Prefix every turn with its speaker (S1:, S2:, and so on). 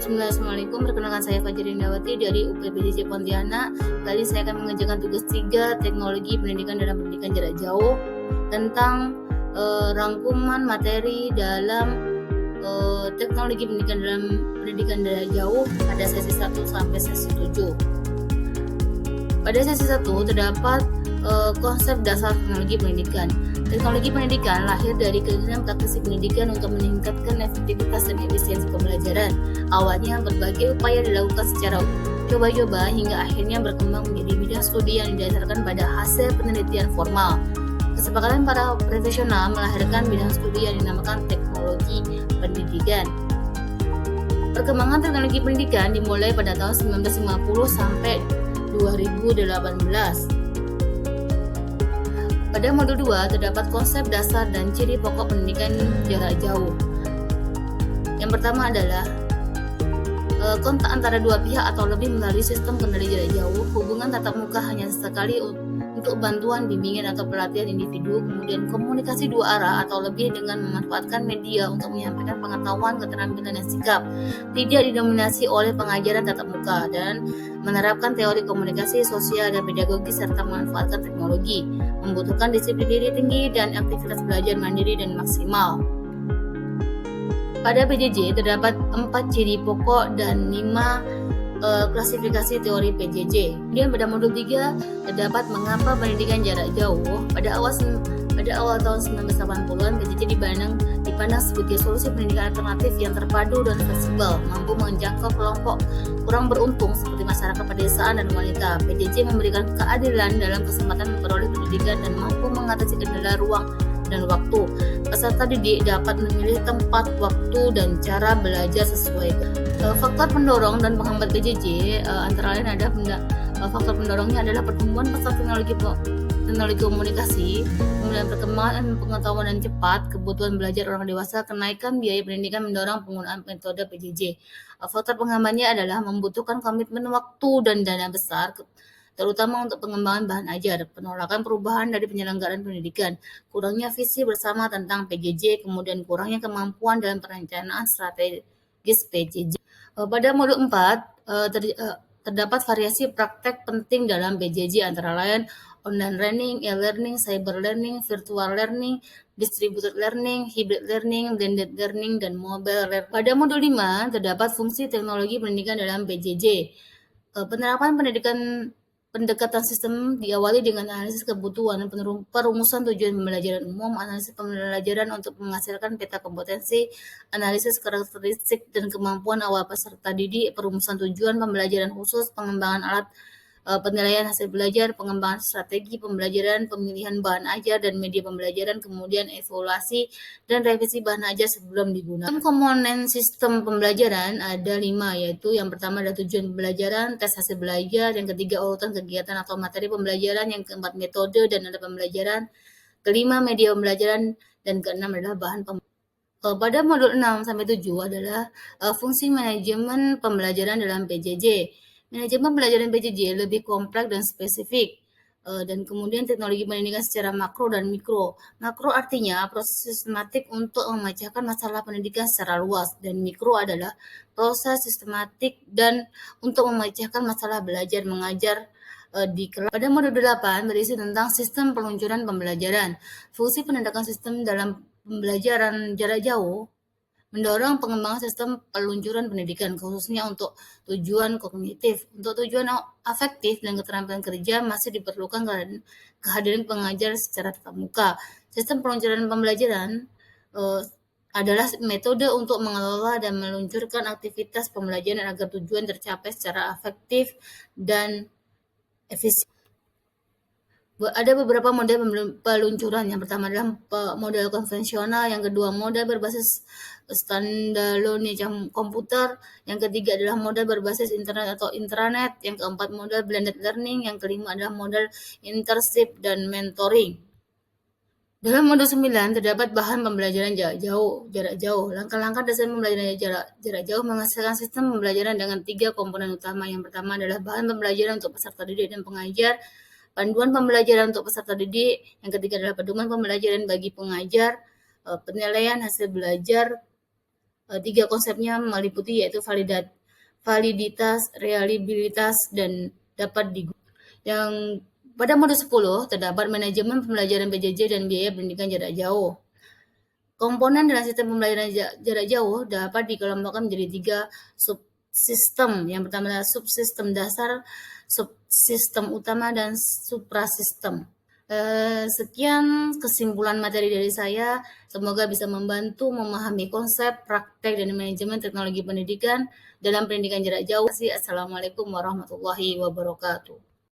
S1: Assalamualaikum, perkenalkan saya Fajri Indawati dari UPBJJ Pontianak. Kali saya akan mengerjakan tugas 3 teknologi pendidikan dalam pendidikan jarak jauh tentang rangkuman materi dalam teknologi pendidikan dalam pendidikan jarak jauh pada sesi 1 sampai sesi 7. Pada sesi 1 terdapat konsep dasar teknologi pendidikan. Teknologi pendidikan lahir dari keinginan praktisi pendidikan untuk meningkatkan efektivitas dan efisiensi pembelajaran. Awalnya berbagai upaya dilakukan secara coba-coba hingga akhirnya berkembang menjadi bidang studi yang didasarkan pada hasil penelitian formal. Kesepakatan para profesional melahirkan bidang studi yang dinamakan teknologi pendidikan. Perkembangan teknologi pendidikan dimulai pada tahun 1950 sampai 2018. Pada modul 2 terdapat konsep dasar dan ciri pokok pendidikan jarak jauh. Yang pertama adalah kontak antara dua pihak atau lebih melalui sistem kendali jarak jauh. Hubungan tatap muka hanya sesekali untuk bantuan bimbingan atau pelatihan individu. Kemudian komunikasi dua arah atau lebih dengan memanfaatkan media untuk menyampaikan pengetahuan, keterampilan, dan sikap. Tidak didominasi oleh pengajaran tatap muka dan menerapkan teori komunikasi sosial dan pedagogi serta memanfaatkan teknologi. Membutuhkan disiplin diri tinggi dan aktivitas belajar mandiri dan maksimal. Pada PJJ terdapat 4 ciri pokok dan 5 klasifikasi teori PJJ. Kemudian pada modul 3 terdapat mengapa pendidikan jarak jauh. Pada awal tahun 1980-an, PJJ dipandang sebagai solusi pendidikan alternatif yang terpadu dan fleksibel, mampu menjangkau kelompok kurang beruntung seperti masyarakat pedesaan dan wanita. PJJ memberikan keadilan dalam kesempatan memperoleh pendidikan dan mampu mengatasi kendala ruang dan waktu. Peserta didik dapat memilih tempat, waktu, dan cara belajar sesuai. Faktor pendorong dan penghambat PJJ antara lain ada faktor pendorongnya adalah pertumbuhan pasar teknologi komunikasi, kemudian perkembangan pengetahuan dan cepat, kebutuhan belajar orang dewasa, kenaikan biaya pendidikan mendorong penggunaan metode PJJ. Faktor penghambatnya adalah membutuhkan komitmen waktu dan dana besar, terutama untuk pengembangan bahan ajar, penolakan perubahan dari penyelenggaraan pendidikan, kurangnya visi bersama tentang PJJ, kemudian kurangnya kemampuan dalam perencanaan strategis PJJ. Pada modul 4 terdapat variasi praktek penting dalam PJJ antara lain online learning, e-learning, cyber learning, virtual learning, distributed learning, hybrid learning, blended learning, dan mobile learning. Pada modul 5 terdapat fungsi teknologi pendidikan dalam PJJ. Penerapan pendekatan sistem diawali dengan analisis kebutuhan, perumusan tujuan pembelajaran umum, analisis pembelajaran untuk menghasilkan peta kompetensi, analisis karakteristik dan kemampuan awal peserta didik, perumusan tujuan pembelajaran khusus, pengembangan alat penilaian hasil belajar, pengembangan strategi pembelajaran, pemilihan bahan ajar dan media pembelajaran, kemudian evaluasi dan revisi bahan ajar sebelum digunakan. Komponen sistem pembelajaran ada 5, yaitu yang pertama adalah tujuan pembelajaran, tes hasil belajar, yang ketiga urutan kegiatan atau materi pembelajaran, yang keempat metode dan alat pembelajaran, kelima media pembelajaran, dan keenam adalah bahan pembelajaran. Pada modul 6 sampai 7 adalah fungsi manajemen pembelajaran dalam PJJ. Manajemen pembelajaran PJJ lebih kompleks dan spesifik, dan kemudian teknologi pendidikan secara makro dan mikro. Makro artinya proses sistematik untuk memecahkan masalah pendidikan secara luas, dan mikro adalah proses sistematik dan untuk memecahkan masalah belajar mengajar di kelas. Pada modul 8 berisi tentang sistem peluncuran pembelajaran. Fungsi penindakan sistem dalam pembelajaran jarak jauh mendorong pengembangan sistem peluncuran pendidikan, khususnya untuk tujuan kognitif. Untuk tujuan afektif dan keterampilan kerja masih diperlukan kehadiran pengajar secara tatap muka. Sistem peluncuran pembelajaran adalah metode untuk mengelola dan meluncurkan aktivitas pembelajaran agar tujuan tercapai secara efektif dan efisien. Ada beberapa model peluncuran. Yang pertama adalah model konvensional, yang kedua model berbasis standalone komputer, yang ketiga adalah model berbasis internet atau intranet, yang keempat model blended learning, yang kelima adalah model internship dan mentoring. Dalam modul 9 terdapat bahan pembelajaran jarak jauh. Langkah-langkah desain pembelajaran jarak jauh menghasilkan sistem pembelajaran dengan 3 komponen utama. Yang pertama adalah bahan pembelajaran untuk peserta didik dan pengajar, panduan pembelajaran untuk peserta didik, yang ketiga adalah pedoman pembelajaran bagi pengajar, penilaian hasil belajar, Tiga konsepnya meliputi yaitu validitas, reliabilitas, dan dapat digunakan. Yang pada modul 10 terdapat manajemen pembelajaran PJJ dan biaya pendidikan jarak jauh. Komponen dalam sistem pembelajaran jarak jauh dapat dikelompokkan menjadi tiga subsistem. Yang pertama adalah subsistem dasar, subsistem utama, dan suprasistem. Sekian kesimpulan materi dari saya. Semoga bisa membantu memahami konsep, praktek, dan manajemen teknologi pendidikan dalam pendidikan jarak jauh. Assalamualaikum warahmatullahi wabarakatuh.